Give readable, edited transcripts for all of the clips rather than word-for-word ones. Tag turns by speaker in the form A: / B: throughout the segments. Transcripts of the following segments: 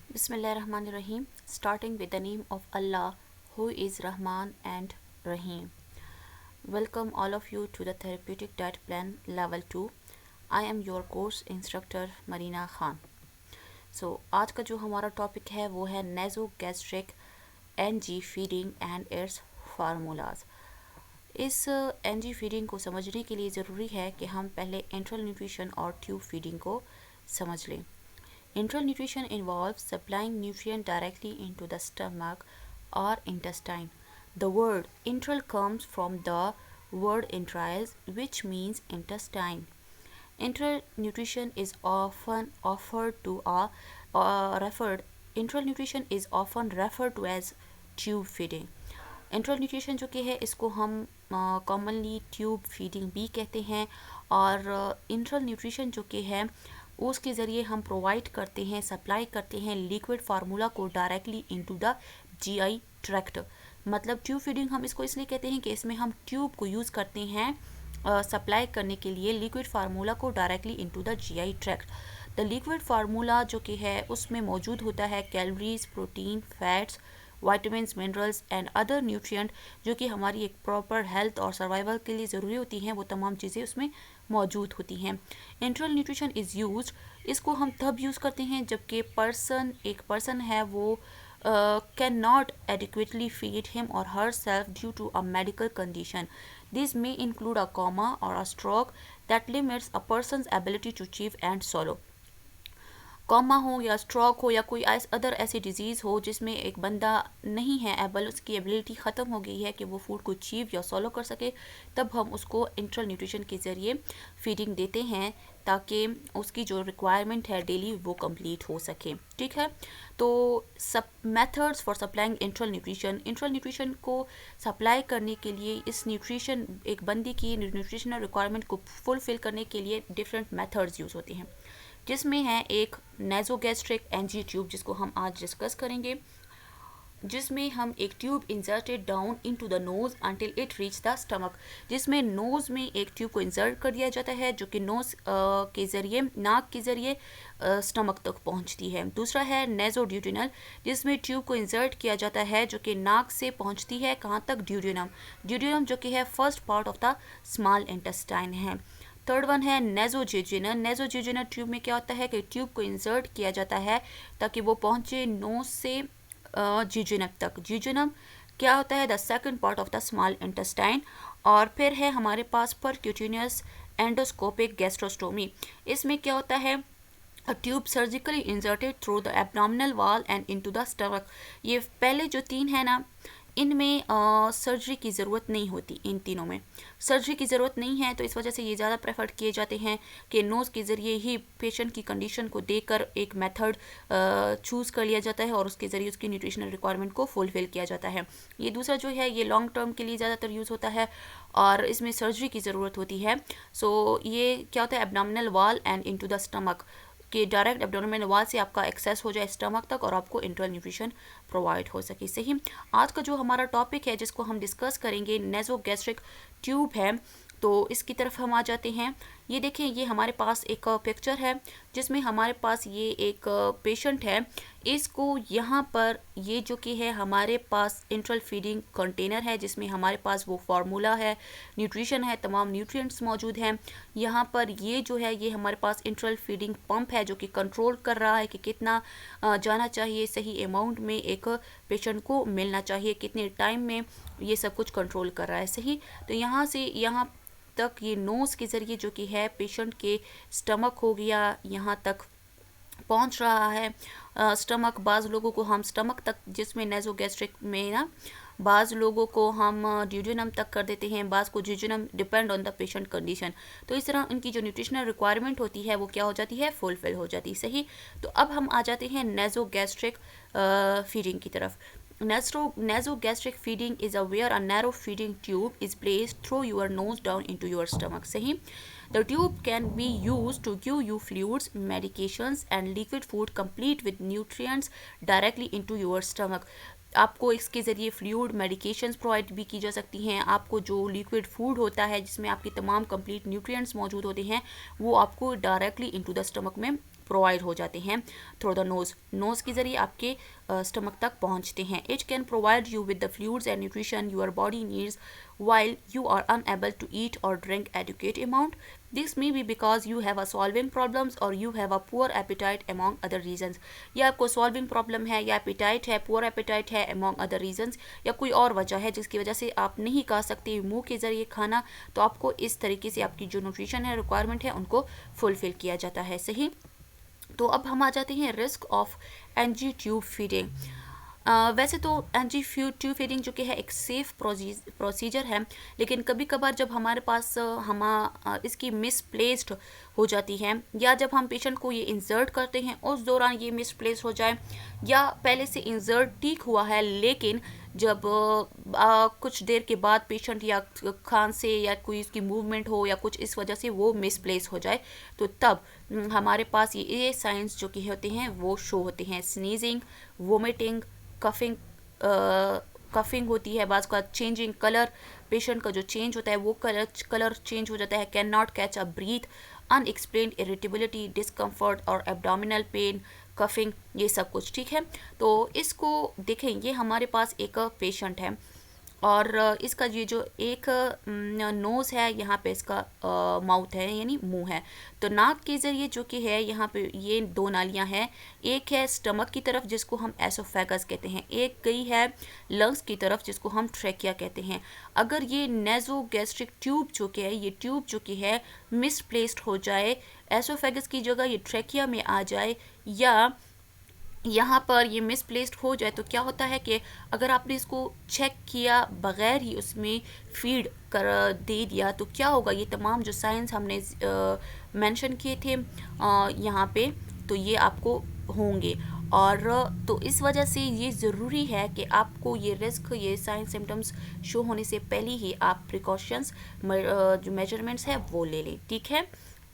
A: Bismillahirrahmanirrahim. Starting with the name of Allah, who is Rahman and Rahim. Welcome all of you to the Therapeutic Diet Plan Level 2. I am your course instructor Marina Khan. आज का जो हमारा topic है वो है naso gastric NG feeding and its formulas. इस NG feeding को समझने के लिए ज़रूरी है कि हम पहले एंट्रल न्यूट्रिशन और ट्यूब फीडिंग को समझ लें। Enteral nutrition involves supplying nutrient directly into the stomach or intestine. The word enteral comes from the word entrails, which means intestine. Enteral nutrition is often offered to referred. Enteral nutrition is often referred to as tube feeding. Enteral nutrition जो कि है इसको हम commonly tube feeding भी कहते हैं और इंट्रल nutrition जो कि है उसके ज़रिए हम प्रोवाइड करते हैं, सप्लाई करते हैं लिक्विड फार्मूला को directly into the GI tract. मतलब ट्यूब फीडिंग हम इसको इसलिए कहते हैं कि इसमें हम ट्यूब को यूज़ करते हैं सप्लाई करने के लिए लिक्विड फार्मूला को directly into the GI tract. The liquid formula जो कि है उसमें मौजूद होता है calories, protein, fats, vitamins, minerals and other nutrient जो कि हमारी एक प्रॉपर हेल्थ और सर्वाइवल के लिए ज़रूरी होती हैं, वो तमाम चीज़ें उसमें मौजूद होती हैं। एंट्रल न्यूट्रिशन इज़ यूज्ड, इसको हम तब यूज़ करते हैं जबकि एक पर्सन है वो can not adequately feed him और herself due to a medical condition. These may include a coma or a stroke that limits a person's ability to chew and swallow. Comma हो या stroke हो या कोई other ऐसी disease हो जिसमें एक बंदा नहीं है एबल, उसकी एबिलिटी ख़त्म हो गई है कि वो फूड को चीव या सॉलो कर सके, तब हम उसको इंट्रल न्यूट्रिशन के ज़रिए फीडिंग देते हैं ताकि उसकी जो रिक्वायरमेंट है डेली वो कंप्लीट हो सके। ठीक है, तो सब मेथड्स फॉर सप्लाइंग इंट्रल न्यूट्रिशन को सप्लाई करने के लिए इस न्यूट्रिशन एक बंदी की न्यूट्रिशनल रिक्वायरमेंट को फुलफ़िल करने के लिए डिफरेंट मेथड्स यूज़ होती हैं, जिसमें है एक नेजोगैस्ट्रिक एनजी ट्यूब जिसको हम आज डिस्कस करेंगे, जिसमें हम एक tube inserted down into the nose until it reach the stomach, जिसमें नोज़ में एक ट्यूब को इंसर्ट कर दिया जाता है जो कि नोज़ के ज़रिए, नाक के ज़रिए स्टमक तक पहुंचती है। दूसरा है नेजोड्यूडिनल, जिसमें ट्यूब को इंसर्ट किया जाता है जो कि नाक से पहुंचती है कहाँ तक, ड्यूडिनम जो कि है first part of the small intestine है। थर्ड वन है नेजोजिजिनल ट्यूब में क्या होता है कि ट्यूब को इंसर्ट किया जाता है ताकि वो पहुंचे नोज से जिजिनम तक। जिजिनम क्या होता है, the second part of the small intestine. और फिर है हमारे पास परक्यूटेनियस एंडोस्कोपिक गैस्ट्रोस्टोमी, इसमें क्या होता है, a tube surgically inserted through the abdominal wall and into the stomach। ये पहले जो तीन है ना, इनमें सर्जरी की ज़रूरत नहीं होती, इन तीनों में सर्जरी की ज़रूरत नहीं है, तो इस वजह से ये ज़्यादा प्रेफर किए जाते हैं कि नोज़ के ज़रिए ही पेशेंट की कंडीशन को देखकर एक मेथड चूज़ कर लिया जाता है और उसके ज़रिए उसकी न्यूट्रिशनल रिक्वायरमेंट को फुलफ़िल किया जाता है। ये दूसरा जो है ये लॉन्ग टर्म के लिए ज़्यादातर यूज़ होता है और इसमें सर्जरी की ज़रूरत होती है। सो ये क्या होता है, abdominal wall and into the stomach, कि डायरेक्ट एब्डोमिनल वॉल से आपका एक्सेस हो जाए स्टमक तक और आपको इंट्रल न्यूट्रिशन प्रोवाइड हो सके। सही, आज का जो हमारा टॉपिक है जिसको हम डिस्कस करेंगे नेजोगैस्ट्रिक ट्यूब है, तो इसकी तरफ हम आ जाते हैं। ये देखें, ये हमारे पास एक पिक्चर है जिसमें हमारे पास ये एक पेशेंट है, इसको यहाँ पर ये जो कि है हमारे पास इंट्रल फीडिंग कंटेनर है जिसमें हमारे पास वो फार्मूला है, न्यूट्रिशन है, तमाम न्यूट्रिएंट्स मौजूद हैं। यहाँ पर ये जो है ये हमारे पास इंट्रल फीडिंग पंप है जो कि कंट्रोल कर रहा है कि कितना जाना चाहिए, सही अमाउंट में एक पेशेंट को मिलना चाहिए, कितने टाइम में, ये सब कुछ कंट्रोल कर रहा है। सही, तो यहाँ से यहाँ तक ये नोज़ के ज़रिए जो कि है पेशेंट के स्टमक हो गया यहाँ तक पहुंच रहा है। स्टमक, बाज़ लोगों को हम स्टमक तक, जिसमें नेजोगैस्ट्रिक में ना बाज़ लोगों को हम ड्यूडिनम तक कर देते हैं, बाज़ को jejunum, depend on the patient condition. तो इस तरह उनकी जो न्यूट्रिशनल रिक्वायरमेंट होती है वो क्या हो जाती है, फुलफिल हो जाती है। सही, तो अब हम आ जाते हैं नेजोगैस्ट्रिक फीडिंग की तरफ। Nasogastric feeding is where a narrow feeding tube is placed through your nose down into your stomach. सही, the tube can be used to give you fluids, medications and liquid food complete with nutrients directly into your stomach. आपको इसके ज़रिए fluid, medications provide भी की जा सकती हैं। आपको जो लिक्विड फूड होता है जिसमें आपके तमाम कंप्लीट न्यूट्रिएंट्स मौजूद होते हैं वो आपको डायरेक्टली इनटू द स्टमक में प्रोवाइड हो जाते हैं थ्रू द नोज़ के ज़रिए आपके स्टमक तक पहुंचते हैं. It can provide you with the fluids and nutrition your body needs while you are unable to eat or drink adequate amount. This may be because you have a solving problems or you have a poor appetite among other reasons. या आपको solving problem है या appetite है, poor appetite है among other reasons, या कोई और वजह है जिसकी वजह से आप नहीं खा सकते मुंह के ज़रिए खाना, तो आपको इस तरीके से आपकी जो न्यूट्रिशन है रिक्वायरमेंट है उनको फुलफिल किया जाता है. सही. तो अब हम आ जाते हैं risk of NG tube feeding. वैसे तो एनजी ट्यूब फीडिंग जो कि है एक सेफ़ प्रोसीजर है, लेकिन कभी कभार जब हमारे पास इसकी मिसप्लेस्ड हो जाती है, या जब हम पेशेंट को ये इंसर्ट करते हैं उस दौरान ये मिसप्लेस हो जाए, या पहले से इंसर्ट ठीक हुआ है लेकिन जब कुछ देर के बाद पेशेंट या खांसे या कोई इसकी मूवमेंट हो या कुछ इस वजह से वो मिसप्लेस हो जाए, तो तब हमारे पास ये साइंस जो कि होते हैं वो शो होते हैं. स्नीजिंग, वोमिटिंग, कफिंग होती है, बाज़ का चेंजिंग कलर, पेशेंट का जो चेंज होता है वो कलर चेंज हो जाता है, can not catch a breath, unexplained irritability, discomfort और एब्डोमिनल पेन, कफिंग, ये सब कुछ. ठीक है. तो इसको देखें, ये हमारे पास एक पेशेंट है और इसका ये जो एक नोज़ है, यहाँ पे इसका माउथ है यानी मुंह है, तो नाक के ज़रिए जो कि है यहाँ पे ये दो नालियाँ हैं. एक है स्टमक की तरफ जिसको हम एसोफेगस कहते हैं, एक गई है लंग्स की तरफ जिसको हम ट्रेकिया कहते हैं. अगर ये नेज़ोगैस्ट्रिक ट्यूब जो कि है, ये ट्यूब जो कि है मिसप्लेस्ड हो जाए, एसोफेगस की जगह ये ट्रेकिया में आ जाए या यहाँ पर ये मिसप्लेस्ड हो जाए, तो क्या होता है कि अगर आपने इसको चेक किया बग़ैर ही उसमें फीड कर दे दिया, तो क्या होगा, ये तमाम जो साइंस हमने मेंशन किए थे यहाँ पे, तो ये आपको होंगे. और तो इस वजह से ये ज़रूरी है कि आपको ये रिस्क, ये साइन सिम्टम्स शो होने से पहले ही आप प्रिकॉशंस जो मेजरमेंट्स है वो ले लें. ठीक है.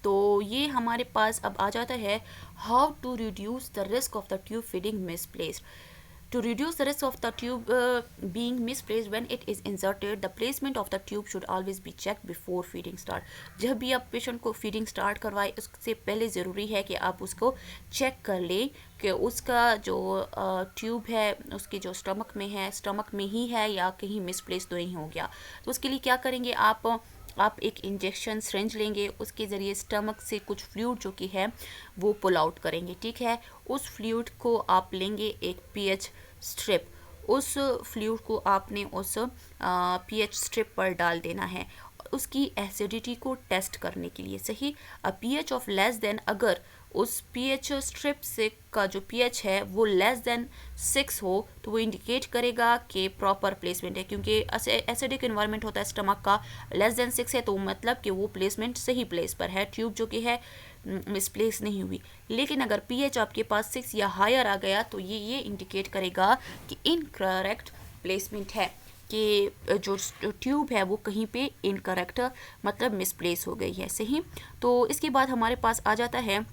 A: तो ये हमारे पास अब आ जाता है how to reduce the risk of the tube feeding misplaced. To reduce the risk of the tube being misplaced when it is inserted, the placement of the tube should always be checked before feeding start. जब भी आप patient को feeding start करवाएं, उससे पहले ज़रूरी है कि आप उसको चेक कर लें कि उसका जो ट्यूब है उसके जो स्टमक में है, स्टमक में ही है या कहीं मिसप्लेस तो नहीं हो गया. तो उसके लिए क्या करेंगे, आप एक इंजेक्शन सिरिंज लेंगे, उसके ज़रिए स्टमक से कुछ फ्लूइड जो कि है वो पुल आउट करेंगे. ठीक है. उस फ्लूइड को आप लेंगे एक पीएच स्ट्रिप, उस फ्लूइड को आपने उस पीएच स्ट्रिप पर डाल देना है उसकी एसिडिटी को टेस्ट करने के लिए. सही. अ पीएच ऑफ लेस देन, अगर उस पीएच स्ट्रिप से का जो पीएच है वो लेस देन 6 हो तो वो इंडिकेट करेगा कि प्रॉपर प्लेसमेंट है, क्योंकि एसिडिक इन्वायरमेंट होता है स्टमक का. लेस देन 6 है तो मतलब कि वो प्लेसमेंट सही प्लेस पर है, ट्यूब जो कि है मिसप्लेस नहीं हुई. लेकिन अगर पीएच आपके पास 6 या हायर आ गया तो ये इंडिकेट करेगा कि इनकरेक्ट प्लेसमेंट है, कि जो ट्यूब है वो कहीं पे इनकरेक्ट मतलब मिसप्लेस हो गई है. सही. तो इसके बाद हमारे पास आ जाता है,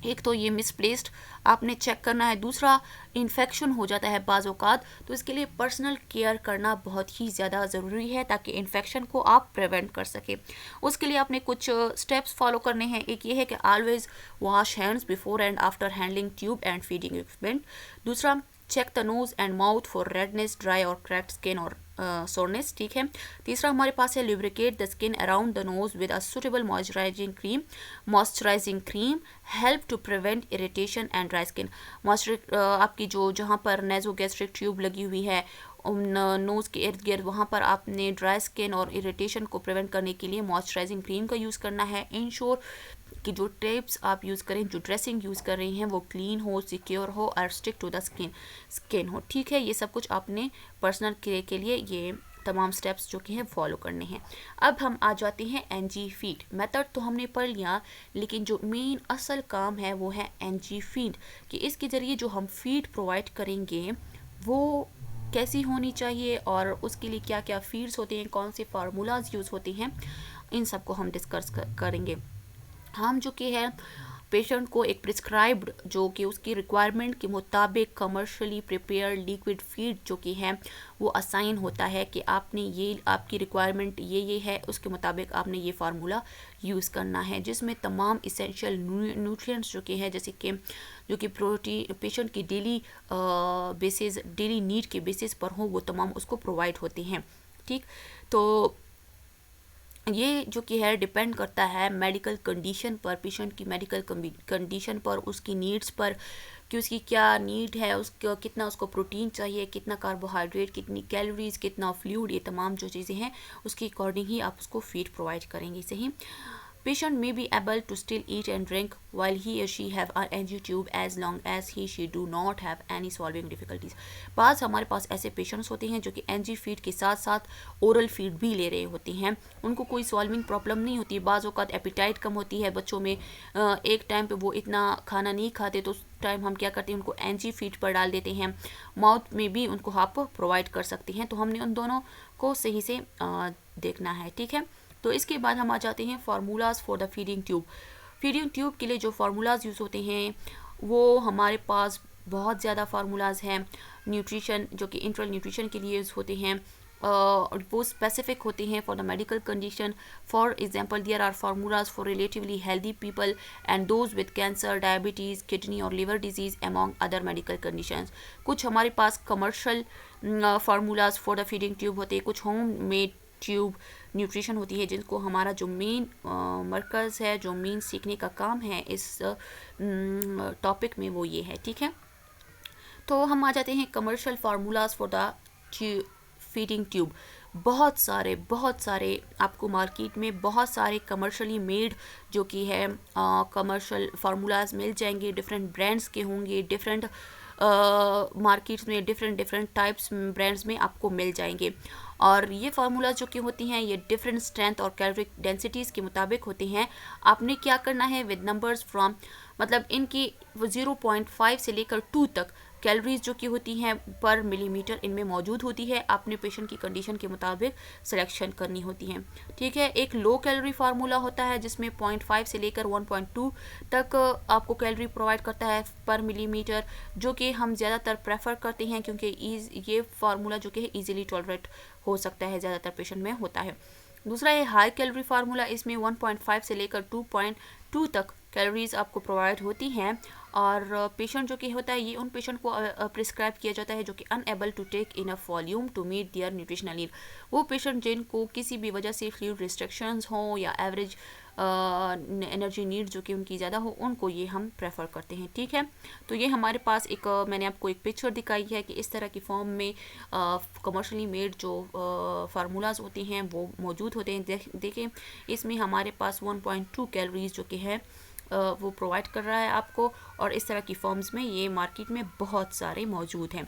A: एक तो ये मिसप्लेस्ड आपने चेक करना है, दूसरा इन्फेक्शन हो जाता है बाज़ औक़ात, तो इसके लिए पर्सनल केयर करना बहुत ही ज़्यादा ज़रूरी है ताकि इन्फेक्शन को आप प्रिवेंट कर सकें. उसके लिए आपने कुछ स्टेप्स फॉलो करने हैं. एक ये है कि always wash hands before and after handling tube and feeding equipment. दूसरा, check the nose and mouth for redness, dry और क्रैक्ड स्किन और सोरनेस. ठीक है. तीसरा हमारे पास है lubricate the skin around the nose with a suitable moisturising cream help to prevent irritation and dry skin. आपकी जो जहाँ पर नेज़ोगैस्ट्रिक ट्यूब लगी हुई है नोज़ के इर्द गिर्द, वहाँ पर आपने ड्राई स्किन और इरिटेशन को प्रिवेंट करने के लिए मॉइस्चराइजिंग क्रीम का यूज़ करना है. इंश्योर कि जो टेप्स आप यूज़ करें, जो ड्रेसिंग यूज़ कर रही हैं वो क्लीन हो, सिक्योर हो और स्टिक टू द स्किन हो. ठीक है. ये सब कुछ आपने पर्सनल केयर के लिए ये तमाम स्टेप्स जो कि हैं फॉलो करने हैं. अब हम आ जाते हैं एनजी फीड. मेथड तो हमने पढ़ लिया, लेकिन जो मेन असल काम है वो है एनजी फीड, कि इसके ज़रिए जो हम फीड प्रोवाइड करेंगे वो कैसी होनी चाहिए और उसके लिए क्या क्या फीड्स होते हैं, कौन से फार्मूलाज यूज़ होते हैं, इन सब को हम डिस्कस करेंगे. हम जो कि है पेशेंट को एक प्रिस्क्राइब्ड जो कि उसकी रिक्वायरमेंट के मुताबिक कमर्शियली प्रिपेयर लिक्विड फीड जो कि है वो असाइन होता है कि आपने ये, आपकी रिक्वायरमेंट ये है, उसके मुताबिक आपने ये फार्मूला यूज़ करना है, जिसमें तमाम इसेंशियल न्यूट्रिएंट्स जो कि है, जैसे कि जो कि प्रोटीन पेशेंट की डेली बेसिस, डेली नीड के बेसिस पर हो, वो तमाम उसको प्रोवाइड होते हैं। ठीक, तो ये जो कि है डिपेंड करता है मेडिकल कंडीशन पर, पेशेंट की मेडिकल कंडीशन पर, उसकी नीड्स पर, कि उसकी क्या नीड है, उसको कितना, उसको प्रोटीन चाहिए, कितना कार्बोहाइड्रेट, कितनी कैलोरीज, कितना फ्लूइड, ये तमाम जो चीज़ें हैं उसके अकॉर्डिंग ही आप उसको फीड प्रोवाइड करेंगे। सही, patient may be able to still eat and drink while he or she have an NG tube as long as she do not have any swallowing difficulties। बाज़ हमारे पास ऐसे पेशेंट्स होते हैं जो कि NG फीड के साथ साथ ओरल फीड भी ले रहे होते हैं, उनको कोई सॉल्विंग प्रॉब्लम नहीं होती। बाज़ औक़ात एपिटाइट कम होती है बच्चों में, एक टाइम पे वो इतना खाना नहीं खाते, तो उस टाइम हम क्या करते हैं, उनको NG फीड पर डाल देते हैं, माउथ में भी उनको आप प्रोवाइड कर सकते हैं। तो हमने उन दोनों को सही से देखना है। ठीक है, तो इसके बाद हम आ जाते हैं formulas for the feeding tube. Feeding tube के लिए जो फार्मूलाज यूज़ होते हैं वो हमारे पास बहुत ज़्यादा फार्मूलाज हैं। न्यूट्रिशन जो कि इंट्रल न्यूट्रिशन के लिए यूज़ होते हैं, वो स्पेसिफिक होते हैं for the medical condition. For example there are formulas for relatively healthy people and those with cancer, diabetes, kidney और liver disease among other medical conditions. कुछ हमारे पास commercial formulas for the feeding tube होते हैं, कुछ home made tube nutrition होती है, जिनको हमारा जो मेन मरकज़ है, जो मेन सीखने का काम है इस टॉपिक में, वो ये है। ठीक है, तो हम आ जाते हैं commercial formulas for the feeding tube. बहुत सारे आपको मार्केट में बहुत सारे कमर्शियली मेड जो कि है कमर्शियल फार्मूलाज मिल जाएंगे, डिफरेंट ब्रांड्स के होंगे, डिफरेंट मार्केट्स में डिफरेंट टाइप्स ब्रांड्स में आपको मिल जाएंगे। और ये फार्मूला जो कि होती हैं ये डिफरेंट स्ट्रेंथ और कैलोरिक डेंसिटीज़ के मुताबिक होते हैं। आपने क्या करना है विद नंबर्स फ्रॉम, मतलब इनकी 0.5 से लेकर 2 तक कैलोरीज जो कि होती हैं पर मिलीमीटर इनमें मौजूद होती है। आपने पेशेंट की कंडीशन के मुताबिक सिलेक्शन करनी होती है। ठीक है, एक लो कैलोरी फार्मूला होता है जिसमें 0.5 से लेकर 1.2 तक आपको कैलोरी प्रोवाइड करता है पर मिलीमीटर, जो कि हम ज़्यादातर प्रेफर करते हैं क्योंकि ये फार्मूला जो कि है ईजिली टॉलरेट हो सकता है, ज़्यादातर पेशेंट में होता है। दूसरा है हाई कैलोरी फार्मूला, इसमें 1.5 से लेकर 2.2 तक कैलोरीज आपको प्रोवाइड होती हैं। और पेशेंट जो कि होता है ये उन पेशेंट को प्रिस्क्राइब किया जाता है जो कि unable to take enough volume to meet their nutritional need. वो पेशेंट जिनको किसी भी वजह से फ्लूइड रिस्ट्रिक्शंस हों या एवरेज एनर्जी नीड जो कि उनकी ज़्यादा हो, उनको ये हम प्रेफर करते हैं। ठीक है, तो ये हमारे पास एक मैंने आपको एक पिक्चर दिखाई है कि इस तरह की फॉर्म में कमर्शियली मेड जो फार्मूलाज होते हैं वो मौजूद होते हैं। देखें, इसमें हमारे पास 1.2 कैलोरीज जो कि है वो प्रोवाइड कर रहा है आपको, और इस तरह की फॉर्म्स में ये मार्केट में बहुत सारे मौजूद हैं।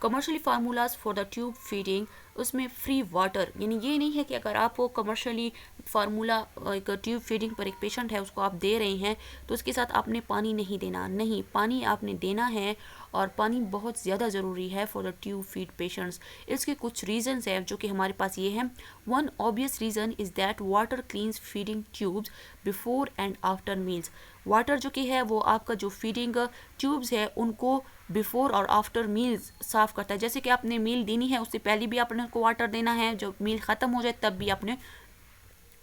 A: Commercially formulas for the tube feeding, उसमें फ्री वाटर, यानी ये नहीं है कि अगर आप वो कमर्शियली फार्मूला एक ट्यूब फीडिंग पर एक पेशेंट है उसको आप दे रहे हैं तो उसके साथ आपने पानी नहीं देना, नहीं, पानी आपने देना है और पानी बहुत ज़्यादा ज़रूरी है for the tube feed patients. इसके कुछ रीजंस हैं जो कि हमारे पास ये हैं। One obvious reason is that water cleans feeding tubes before and after meals. Water जो कि है वो आपका जो फीडिंग ट्यूब्स है उनको बिफोर और आफ्टर मील्स साफ़ करता है। जैसे कि आपने मील देनी है उससे पहले भी आपने उनको वाटर देना है, जब मील ख़त्म हो जाए तब भी आपने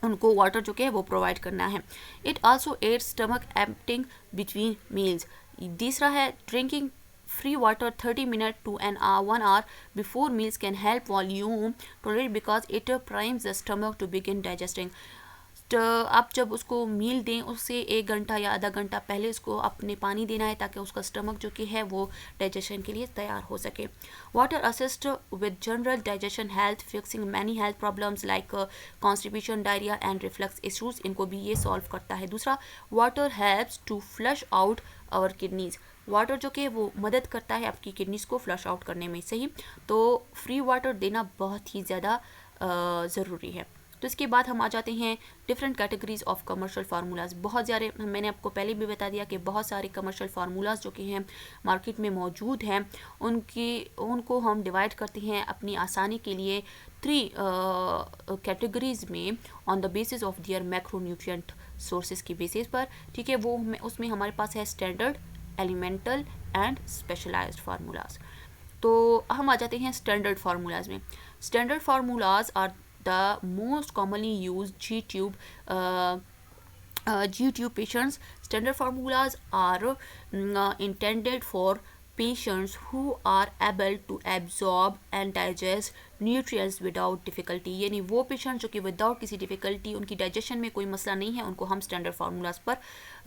A: उनको वाटर जो कि है वो प्रोवाइड करना है। It also aids stomach emptying between meals. तीसरा है drinking free water 30 minutes to 1 hour before meals can help volume tolerate because it primes the stomach to begin digesting। तो आप जब उसको मील दें उससे 1 घंटा या आधा घंटा पहले उसको अपने पानी देना है ताकि उसका स्टमक जो कि है वो डाइजेशन के लिए तैयार हो सके। Water assist with general digestion health, fixing many health problems like constipation, diarrhoea and reflux issues, इनको भी ये सॉल्व करता है। दूसरा, water helps to flush out our kidneys. Water जो कि वो मदद करता है आपकी किडनीज़ को फ्लश आउट करने में। सही, तो फ्री वाटर देना बहुत ही ज़्यादा ज़रूरी है। तो इसके बाद हम आ जाते हैं different categories of commercial formulas. बहुत सारे, मैंने आपको पहले भी बता दिया कि बहुत सारे कमर्शियल फार्मूलाज जो कि हैं मार्केट में मौजूद हैं, उनको हम डिवाइड करते हैं अपनी आसानी के लिए 3 कैटेगरीज में on the basis of their macronutrient sources की बेसिस पर, ठीक है। वो उसमें हमारे पास है standard, elemental and specialised formulas. तो हम आ जाते हैं स्टैंडर्ड फार्मूलाज में। Standard formulas are the most commonly use G-tube patients. Standard formulas are intended for patients who are able to absorb and digest nutrients without difficulty, यानी वो patient जो कि विदाउट किसी डिफ़िकल्टी, उनकी डाइजेशन में कोई मसला नहीं है, उनको हम स्टैंडर्ड फार्मूलाज पर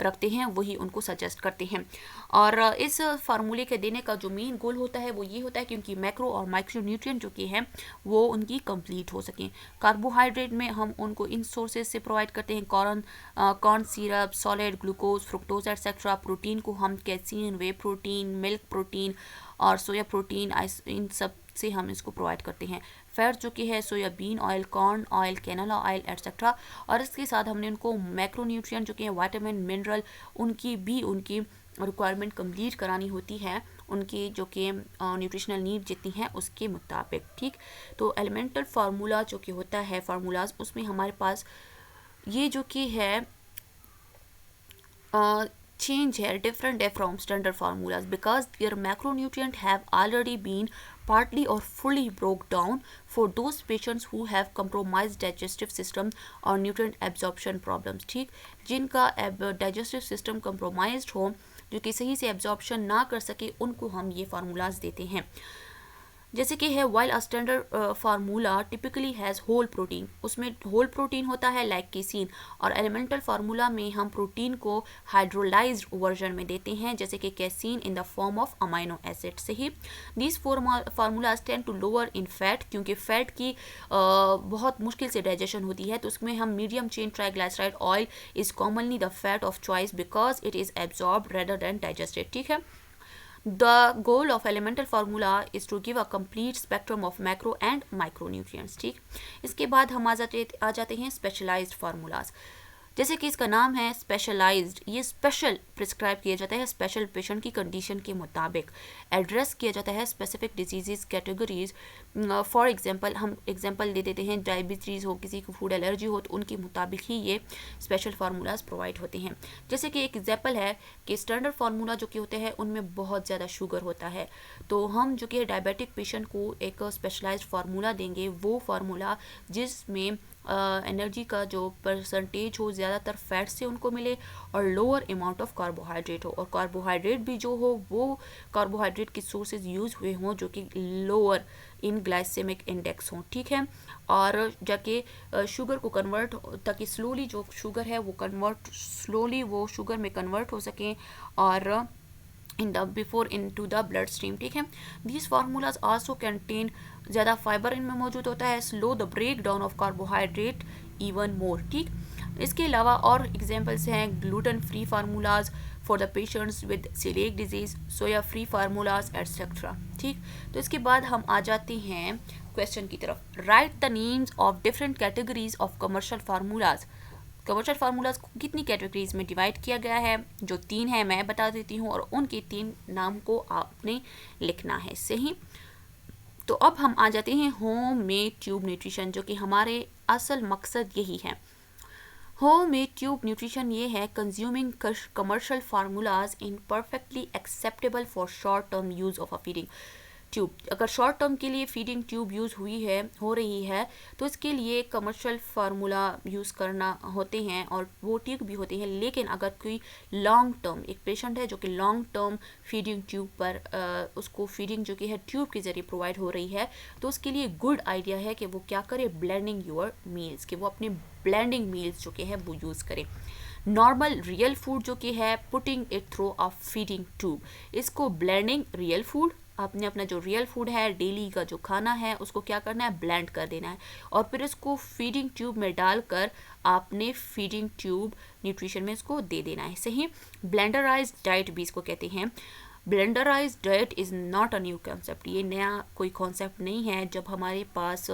A: रखते हैं, वही उनको सजेस्ट करते हैं। और इस फार्मूले के देने का जो मेन गोल होता है वो ये होता है कि उनकी मैक्रो और माइक्रो न्यूट्रिएंट जो कि हैं वो उनकी कंप्लीट हो सकें। कार्बोहाइड्रेट में हम उनको इन सोर्सेज से प्रोवाइड करते हैं, corn syrup, solid glucose, fructose etcetera. Protein को हम कैसीन, वे प्रोटीन, मिल्क प्रोटीन और सोया प्रोटीन, इन सब से हम इसको प्रोवाइड करते हैं। फैट जो कि है soybean oil, corn oil, canola oil etcetera. और इसके साथ हमने उनको मैक्रोन्यूट्रिएंट जो कि है विटामिन, मिनरल, उनकी रिक्वायरमेंट कंप्लीट करानी होती है, उनकी जो कि न्यूट्रिशनल नीड जितनी है उसके मुताबिक, ठीक। तो एलिमेंटल फार्मूला जो कि होता है फार्मूलाज, उसमें हमारे पास ये जो कि है change here different from standard formulas because their macronutrient have already been partly or fully broke down for those patients who have compromised digestive system or nutrient absorption problems, ठीक। जिनका digestive system compromised हो, जो कि सही से absorption ना कर सके, उनको हम ये फार्मूलाज देते हैं। जैसे कि है while a standard formula typically has whole protein, उसमें होल प्रोटीन होता है लाइक केसीन। और एलिमेंटल फार्मूला में हम प्रोटीन को हाइड्रोलाइज्ड वर्जन में देते हैं, जैसे कि casein in the form of amino acid से ही। These formulas tend to lower in fat, क्योंकि फैट की बहुत मुश्किल से डाइजेशन होती है, तो उसमें हम medium chain triglyceride oil is commonly the fat of choice because it is absorb rather than digested, ठीक है। The goal of elemental formula is to give a complete spectrum of macro and micronutrients, ठीक। इसके बाद हम आ जाते हैं specialised formulas. जैसे कि इसका नाम है स्पेशलाइज्ड, ये स्पेशल प्रिस्क्राइब किया जाता है स्पेशल पेशेंट की कंडीशन के मुताबिक, एड्रेस किया जाता है specific disease categories. For example हम एग्जांपल दे देते हैं, डायबिटीज़ हो, किसी को फूड एलर्जी हो, तो उनके मुताबिक ही ये स्पेशल फार्मूलाज प्रोवाइड होते हैं। जैसे कि एक एग्जांपल है कि स्टैंडर्ड फार्मूला जो कि होते हैं उनमें बहुत ज़्यादा शुगर होता है, तो हम जो कि डायबिटिक पेशेंट को एक स्पेशलाइज्ड फार्मूला देंगे, वो फार्मूला जिसमें एनर्जी का जो परसेंटेज हो ज़्यादातर फैट से उनको मिले और लोअर अमाउंट ऑफ कार्बोहाइड्रेट हो, और कार्बोहाइड्रेट भी जो हो वो कार्बोहाइड्रेट के सोर्सेज यूज़ हुए हों जो कि लोअर इन ग्लाइसेमिक इंडेक्स हों, ठीक है। और जाके शुगर को कन्वर्ट, ताकि स्लोली जो शुगर है वो शुगर में कन्वर्ट हो सकें और into the blood stream, ठीक है। These formulas also contain ज़्यादा फाइबर इनमें मौजूद होता है, slow the breakdown of carbohydrate even more, ठीक। इसके अलावा और एग्जांपल्स हैं gluten free formulas for the patients with coeliac disease, soya free formulas etcetera, ठीक। तो इसके बाद हम आ जाते हैं क्वेश्चन की तरफ। Right the names of different categories of commercial formulas. Commercial formulas को कितनी कैटेगरीज में डिवाइड किया गया है, जो 3 है मैं बता देती हूँ, और उनके 3 नाम को आपने लिखना है, सही। तो अब हम आ जाते हैं होम मेड ट्यूब न्यूट्रिशन, जो कि हमारे असल मकसद यही है। होम मेड ट्यूब न्यूट्रिशन ये है consuming commercial formulas in perfectly acceptable for short term use of a feeding tube. अगर शॉर्ट टर्म के लिए फीडिंग ट्यूब यूज़ हो रही है तो इसके लिए कमर्शियल फार्मूला यूज़ करना होते हैं और वो ठीक भी होते हैं। लेकिन अगर कोई लॉन्ग टर्म एक पेशेंट है जो कि लॉन्ग टर्म फीडिंग ट्यूब पर उसको फीडिंग जो कि है ट्यूब के ज़रिए प्रोवाइड हो रही है, तो उसके लिए गुड आइडिया है कि वो क्या करे, ब्लेंडिंग योर मील्स, कि वो अपने ब्लेंडिंग मील्स जो कि है वो यूज़ करें। नॉर्मल रियल फूड जो कि है putting it through a feeding tube, इसको ब्लेंडिंग रियल फूड, आपने अपना जो रियल फूड है डेली का जो खाना है उसको क्या करना है, ब्लेंड कर देना है और फिर इसको फीडिंग ट्यूब में डालकर आपने फीडिंग ट्यूब न्यूट्रिशन में इसको दे देना है, सही। ब्लेंडराइज्ड डाइट भी इसको कहते हैं। Blenderised diet is not a new concept, ये नया कोई कॉन्सेप्ट नहीं है। जब हमारे पास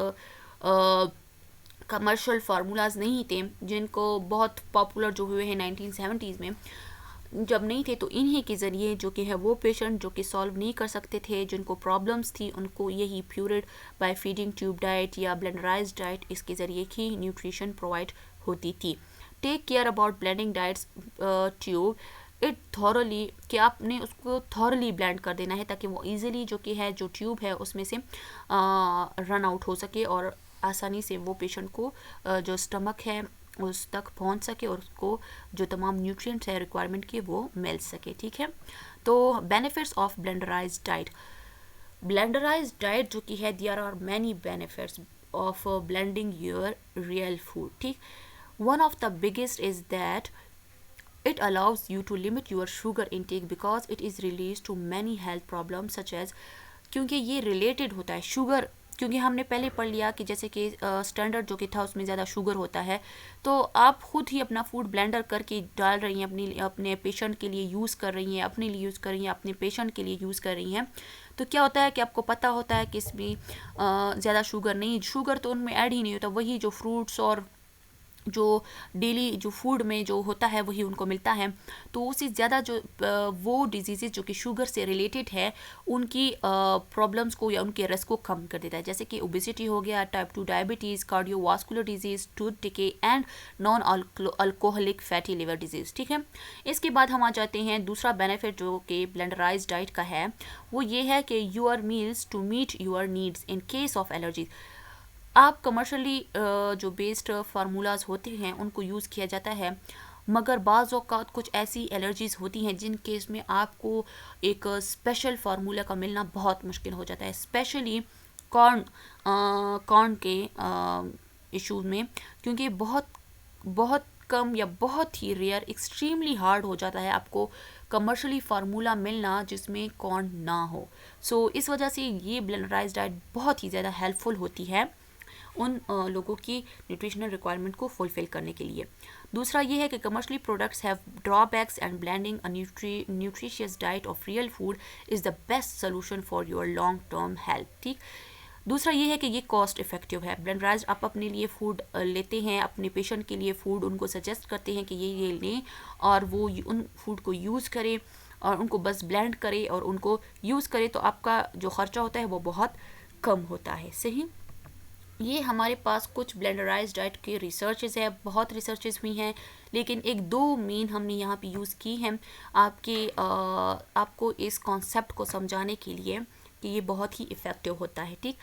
A: कमर्शियल फार्मूलाज नहीं थे, जिनको बहुत पॉपुलर जो हुए हैं 1970s में, जब नहीं थे, तो इन्हीं के ज़रिए जो कि है वो पेशेंट जो कि सॉल्व नहीं कर सकते थे, जिनको प्रॉब्लम्स थी, उनको यही प्यूरिड बाय फीडिंग ट्यूब डाइट या ब्लेंडराइज्ड डाइट, इसके ज़रिए ही न्यूट्रिशन प्रोवाइड होती थी। Take care about blending diets tube it thoroughly, कि आपने उसको थॉरली ब्लेंड कर देना है ताकि वो ईजिली जो कि है जो ट्यूब है उसमें से रन आउट हो सके और आसानी से वो पेशेंट को जो स्टमक है उस तक पहुंच सके और उसको जो तमाम न्यूट्रिएंट्स है रिक्वायरमेंट के वो मिल सके। ठीक है, तो benefits of blenderised diet. Blenderised diet जो कि है, there are many benefits of blending your real food. ठीक, one of the biggest is that it allows you to limit your sugar intake because it is related to many health problems such as, क्योंकि ये related होता है sugar, क्योंकि हमने पहले पढ़ लिया कि जैसे कि स्टैंडर्ड जो कि था उसमें ज़्यादा शुगर होता है, तो आप खुद ही अपना फूड ब्लेंडर करके डाल रही हैं, अपने पेशेंट के लिए यूज़ कर रही हैं, अपने लिए यूज़ कर रही हैं, अपने पेशेंट के लिए यूज़ कर रही हैं, तो क्या होता है कि आपको पता होता है कि इसमें ज़्यादा शुगर नहीं, शुगर तो उनमें ऐड ही नहीं होता, वही जो फ्रूट्स और जो डेली जो फूड में जो होता है वही उनको मिलता है, तो उससे ज़्यादा जो वो डिजीज़ जो कि शुगर से रिलेटेड है उनकी प्रॉब्लम्स को या उनके रिस्क को कम कर देता है, जैसे कि ओबेसिटी हो गया, type 2 diabetes, cardiovascular disease, tooth decay and non alcoholic fatty liver disease. ठीक है, इसके बाद हम आ जाते हैं दूसरा बेनिफिट जो कि ब्लेंडराइज डाइट का है, वो ये है कि your meals to meet your needs in case of allergies. आप कमर्शली जो बेस्ड फार्मूलाज होते हैं उनको यूज़ किया जाता है, मगर बाज़ औक़ात कुछ ऐसी एलर्जीज़ होती हैं जिन केस में आपको एक स्पेशल फार्मूला का मिलना बहुत मुश्किल हो जाता है, स्पेशली कॉर्न के इशूज़ में, क्योंकि बहुत बहुत कम या बहुत ही रेयर, एक्सट्रीमली हार्ड हो जाता है आपको कमर्शली फार्मूला मिलना जिसमें कॉर्न ना हो। सो इस वजह से ये ब्लेंडराइज्ड डाइट बहुत ही ज़्यादा हेल्पफुल होती है उन लोगों की न्यूट्रिशनल रिक्वायरमेंट को फुलफिल करने के लिए। दूसरा ये है कि commercially products have drawbacks and blending a nutritious diet of real food is the best solution for your long term health. ठीक, दूसरा ये है कि ये कॉस्ट इफेक्टिव है। ब्लेंडराइज आप अपने लिए फ़ूड लेते हैं, अपने पेशेंट के लिए फ़ूड उनको सजेस्ट करते हैं कि ये लें और वो उन फूड को यूज़ करें और उनको बस ब्लेंड करें और उनको यूज़ करें, तो आपका जो ख़र्चा होता है वो बहुत कम होता है। सही, ये हमारे पास कुछ ब्लेंडराइज डाइट के रिसर्चेज है, बहुत रिसर्चेज हुई हैं, लेकिन एक दो मेन हमने यहाँ पे यूज़ की हैं आपको इस कॉन्सेप्ट को समझाने के लिए कि ये बहुत ही इफ़ेक्टिव होता है। ठीक,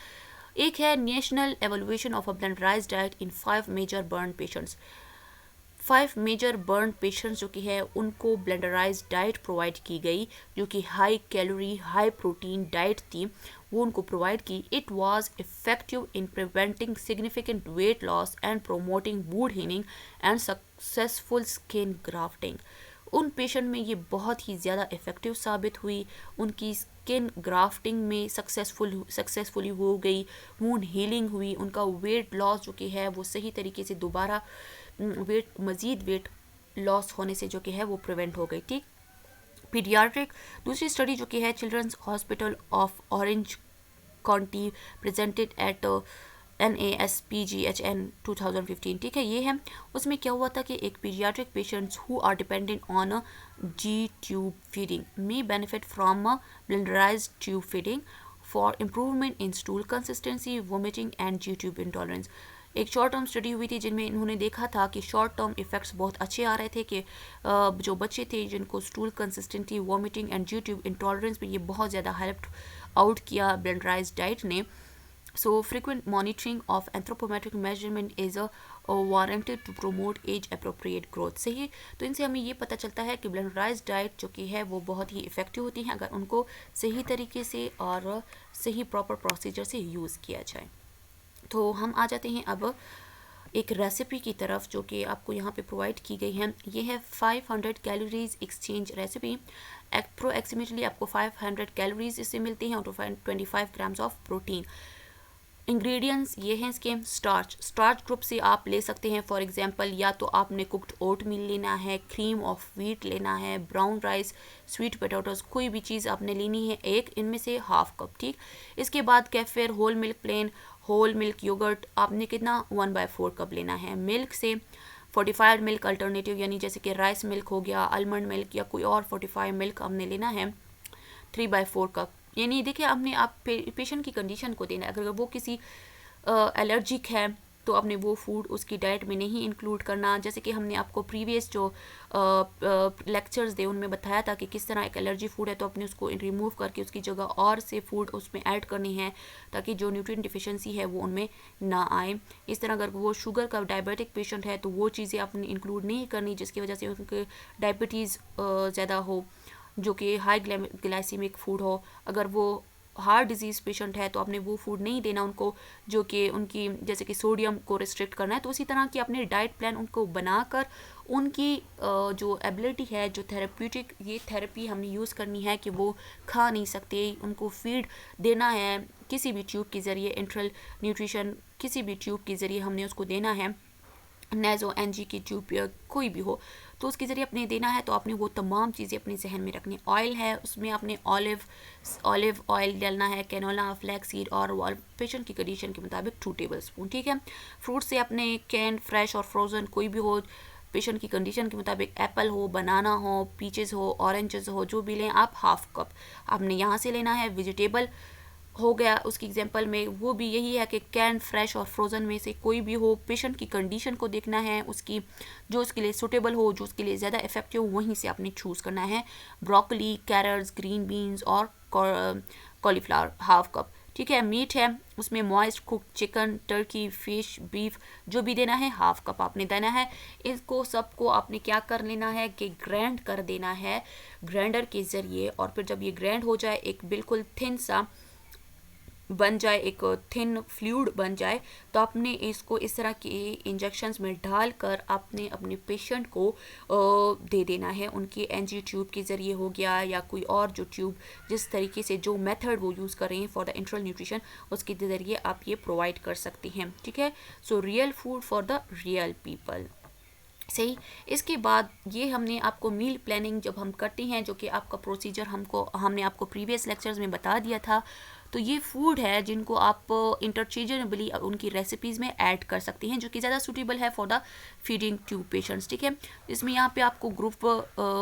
A: एक है national evaluation of a blenderise diet in 5 major burn patients. 5 major burn patients जो कि है उनको ब्लेंडराइज डाइट प्रोवाइड की गई, जो कि high calorie high protein diet थी, वो उनको प्रोवाइड की। It was effective in preventing significant weight loss and promoting wound healing and successful skin grafting. उन पेशेंट में ये बहुत ही ज़्यादा इफ़ेक्टिव साबित हुई, उनकी स्किन ग्राफ्टिंग में सक्सेसफुली हो गई, वुंड हीलिंग हुई, उनका वेट लॉस जो कि है वो सही तरीके से दोबारा मज़ीद वेट लॉस होने से जो कि है वो प्रिवेंट हो गई। ठीक, पीडियाट्रिक दूसरी स्टडी जो कि है children's hospital of Orange County presented at NASPGHN 2015। ठीक है, ये है, उसमें क्या हुआ था कि एक paediatric patients who are dependent on G tube feeding may benefit from blenderised tube feeding for improvement in stool consistency, vomiting and G tube intolerance. एक शॉर्ट टर्म स्टडी हुई थी जिनमें इन्होंने देखा था कि शॉर्ट टर्म इफेक्ट्स बहुत अच्छे आ रहे थे, कि जो बच्चे थे जिनको stool consistency, vomiting and G tube intolerance में ये बहुत ज़्यादा हेल्प आउट किया ब्लेंडराइज्ड डाइट ने। So frequent monitoring of anthropometric measurement is warranted to promote age appropriate growth। सही, तो इनसे हमें ये पता चलता है कि ब्लेंडराइज्ड डाइट जो कि है वो बहुत ही इफ़ेक्टिव होती हैं अगर उनको सही तरीके से और सही प्रॉपर प्रोसीजर से यूज़ किया जाए। तो हम आ जाते हैं अब एक रेसिपी की तरफ जो कि आपको यहाँ पे प्रोवाइड की गई है। ये है 500 कैलोरीज एक्सचेंज रेसिपी। अप्रोक्सीमेटली आपको 500 कैलोरीज इससे मिलती हैं और 25 ग्राम्स ऑफ प्रोटीन। इंग्रेडिएंट्स ये हैं इसके। स्टार्च ग्रुप से आप ले सकते हैं, फॉर एग्जांपल या तो आपने कुक्ड ओट मील लेना है, क्रीम ऑफ व्हीट लेना है, ब्राउन राइस, स्वीट पोटैटोज, कोई भी चीज़ आपने लेनी है एक, इनमें से हाफ कप। ठीक, इसके बाद kefir, whole milk plain, whole milk yogurt आपने कितना 1/4 कप लेना है। मिल्क से फोर्टिफाइड मिल्क अल्टरनेटिव यानी जैसे कि राइस मिल्क हो गया, आलमंड मिल्क या कोई और फोर्टिफाइड मिल्क हमने लेना है 3/4 कप। यानी देखिए आपने आप पेशेंट की कंडीशन को देना है, अगर वो किसी एलर्जिक है तो आपने वो फूड उसकी डाइट में नहीं इंक्लूड करना। जैसे कि हमने आपको प्रीवियस जो लेक्चर्स दे उनमें बताया था कि किस तरह एक एलर्जी फूड है तो आपने उसको रिमूव करके उसकी जगह और से फूड उसमें ऐड करनी है ताकि जो न्यूट्रिएंट डिफिशिएंसी है वो उनमें ना आए। इस तरह अगर वो शुगर का डायबिटिक पेशेंट है तो वो चीज़ें आपने इंक्लूड नहीं करनी जिसकी वजह से उनके डायबिटीज़ ज़्यादा हो, जो कि हाई ग्लाइसीमिक फूड हो। अगर वो हार्ट डिजीज़ पेशेंट है तो आपने वो फूड नहीं देना उनको जो कि उनकी जैसे कि सोडियम को रिस्ट्रिक्ट करना है। तो उसी तरह की अपने डाइट प्लान उनको बनाकर उनकी जो एबिलिटी है, जो थेरेप्यूटिक ये थेरेपी हमने यूज़ करनी है कि वो खा नहीं सकते, उनको फीड देना है किसी भी ट्यूब के ज़रिए, इंट्रल न्यूट्रिशन किसी भी ट्यूब के ज़रिए हमने उसको देना है, नेज़ो एनजी की ट्यूब या कोई भी हो तो उसके ज़रिए अपने देना है। तो आपने वो तमाम चीज़ें अपने जहन में रखनी। ऑयल है उसमें आपने ऑलिव ऑयल डालना है, कैनोला, फ्लैक्स सीड और पेशेंट की कंडीशन के मुताबिक 2 टेबल स्पून, ठीक है। फ्रूट से आपने कैन, फ्रेश और फ्रोज़न कोई भी हो, पेशेंट की कंडीशन के मुताबिक एप्पल हो, बनाना हो, पीचेस हो, ऑरेंजेस हो, जो भी लें आप, हाफ कप आपने यहाँ से लेना है। वेजिटेबल हो गया उसकी एग्जांपल में वो भी यही है कि कैन, फ्रेश और फ्रोज़न में से कोई भी हो, पेशेंट की कंडीशन को देखना है, उसकी जो उसके लिए सूटेबल हो, जो उसके लिए ज़्यादा इफेक्टिव हो, वहीं से आपने चूज़ करना है। ब्रोकली, कैरट्स, ग्रीन बीन्स और कॉलीफ्लावर हाफ कप, ठीक है। मीट है उसमें moist cook chicken, Turkey, fish, beef जो भी देना है हाफ कप आपने देना है। इसको सबको आपने क्या कर लेना है कि ग्राइंड कर देना है ग्राइंडर के ज़रिए, और फिर जब ये ग्राइंड हो जाए एक बिल्कुल थिन सा बन जाए, एक थिन फ्लूइड बन जाए, तो आपने इसको इस तरह के इंजेक्शंस में डालकर आपने अपने पेशेंट को दे देना है। उनकी एनजी ट्यूब के ज़रिए हो गया या कोई और जो ट्यूब जिस तरीके से जो मेथड वो यूज़ कर रहे हैं फॉर द इंट्रल न्यूट्रिशन उसके ज़रिए आप ये प्रोवाइड कर सकते हैं, ठीक है। So real food for the real people, सही। इसके बाद ये हमने आपको मील प्लानिंग जब हम करते हैं, जो कि आपका प्रोसीजर हमने आपको प्रीवियस लेक्चर्स में बता दिया था, तो ये फूड है जिनको आप इंटरचेंजेबली उनकी रेसिपीज़ में ऐड कर सकते हैं जो कि ज़्यादा सूटेबल है for the feeding tube patients, ठीक है। इसमें यहाँ पे आपको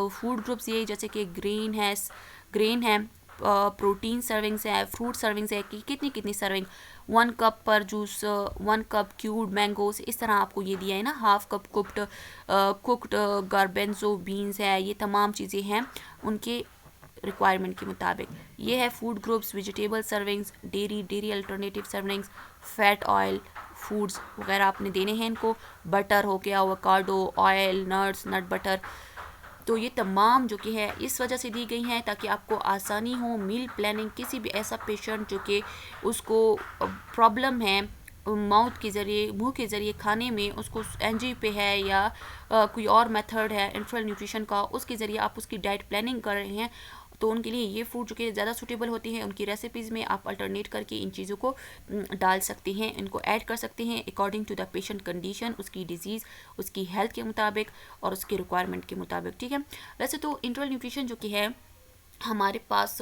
A: फूड ग्रुप्स ये जैसे कि ग्रेन है, प्रोटीन सर्विंग्स है, फ्रूट सर्विंग्स है कि कितनी कितनी सर्विंग, 1 कप पर जूस, 1 कप क्यूड मैंगोस, इस तरह आपको ये दिया है ना। हाफ कप कुक्ड गार्बेंजो बीन्स है, ये तमाम चीज़ें हैं उनके रिक्वायरमेंट के मुताबिक। ये है food groups, vegetable servings, dairy alternative servings, fat oil foods वगैरह आपने देने हैं इनको। बटर हो गया, एवोकाडो ऑयल, नट बटर, तो ये तमाम जो कि है इस वजह से दी गई हैं ताकि आपको आसानी हो मील प्लानिंग। किसी भी ऐसा पेशेंट जो कि उसको प्रॉब्लम है माउथ के ज़रिए, मुंह के ज़रिए खाने में, उसको एनजी पे है या कोई और मेथड है इंट्रल न्यूट्रिशन का, उसके ज़रिए आप उसकी डाइट प्लानिंग कर रहे हैं, तो उनके लिए ये फूड जो कि ज़्यादा सूटेबल होती हैं। उनकी रेसिपीज़ में आप अल्टरनेट करके इन चीज़ों को डाल सकते हैं, इनको ऐड कर सकते हैं according to the patient condition, उसकी डिजीज़, उसकी हेल्थ के मुताबिक और उसके रिक्वायरमेंट के मुताबिक, ठीक है। वैसे तो इंट्रल न्यूट्रिशन जो कि है हमारे पास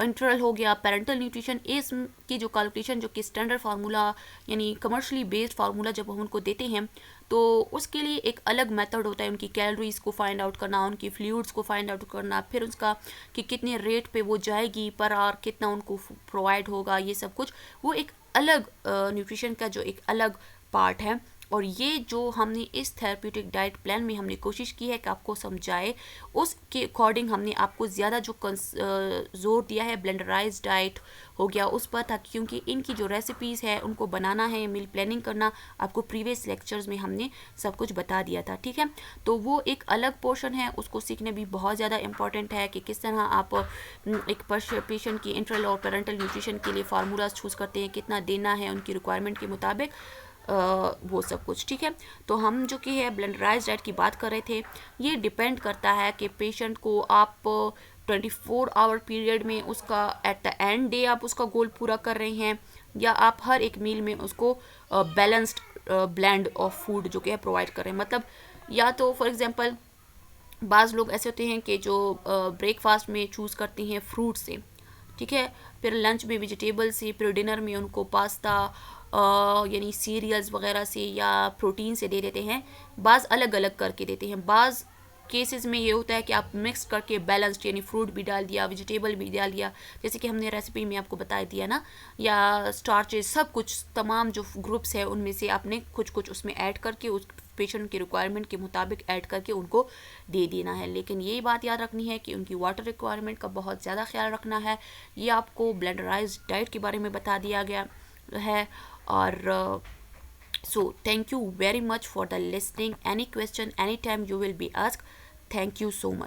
A: इंट्रल हो गया, पेरेंटल न्यूट्रिशन, इस की जो कैलकुलेशन जो कि स्टैंडर्ड फार्मूला यानी कमर्शली बेस्ड फार्मूला जब हम उनको देते हैं तो उसके लिए एक अलग मेथड होता है उनकी कैलोरीज को फाइंड आउट करना, उनकी फ्लूइड्स को फाइंड आउट करना, फिर उसका कि कितने रेट पे वो जाएगी पर आवर, कितना उनको प्रोवाइड होगा, ये सब कुछ वो एक अलग न्यूट्रिशन का जो एक अलग पार्ट है। और ये जो हमने इस थेरेप्यूटिक डाइट प्लान में हमने कोशिश की है कि आपको समझाए, उसके अकॉर्डिंग हमने आपको ज़्यादा जो ज़ोर दिया है ब्लेंडराइज डाइट हो गया उस पर, ताकि क्योंकि इनकी जो रेसिपीज़ है उनको बनाना है, मील प्लानिंग करना, आपको प्रीवियस लेक्चर्स में हमने सब कुछ बता दिया था, ठीक है। तो वो एक अलग पोर्शन है, उसको सीखने भी बहुत ज़्यादा इंपॉर्टेंट है कि किस तरह आप एक पेशेंट की इंट्रल और पेरेंटल न्यूट्रिशन के लिए फार्मूलाज चूज़ करते हैं, कितना देना है उनकी रिक्वायरमेंट के मुताबिक, वो सब कुछ, ठीक है। तो हम जो कि है ब्लेंडराइज डाइट की बात कर रहे थे, ये डिपेंड करता है कि पेशेंट को आप 24 आवर पीरियड में उसका एट द एंड डे आप उसका गोल पूरा कर रहे हैं या आप हर एक मील में उसको बैलेंस्ड ब्लेंड ऑफ फूड जो कि है प्रोवाइड कर रहे हैं। मतलब या तो फॉर एग्जांपल बाज़ लोग ऐसे होते हैं कि जो ब्रेकफास्ट में चूज़ करते हैं फ्रूट से, ठीक है, फिर लंच में वेजिटेबल से, फिर डिनर में उनको पास्ता यानी सीरियल्स वगैरह से या प्रोटीन से दे देते हैं। बाज़ अलग अलग करके देते हैं, बाज़ केसेस में ये होता है कि आप मिक्स करके बैलेंस्ड, यानी फ्रूट भी डाल दिया, वेजिटेबल भी डाल दिया, जैसे कि हमने रेसिपी में आपको बता दिया ना, या स्टार्चेस, सब कुछ तमाम जो ग्रुप्स है उनमें से आपने कुछ कुछ उसमें ऐड करके उस पेशेंट की रिक्वायरमेंट के मुताबिक ऐड करके उनको दे देना है। लेकिन यही बात याद रखनी है कि उनकी वाटर रिक्वायरमेंट का बहुत ज़्यादा ख्याल रखना है। ये आपको ब्लेंडराइज डाइट के बारे में बता दिया गया है। और so thank you very much for the listening. Any question anytime you will be asked. Thank you so much.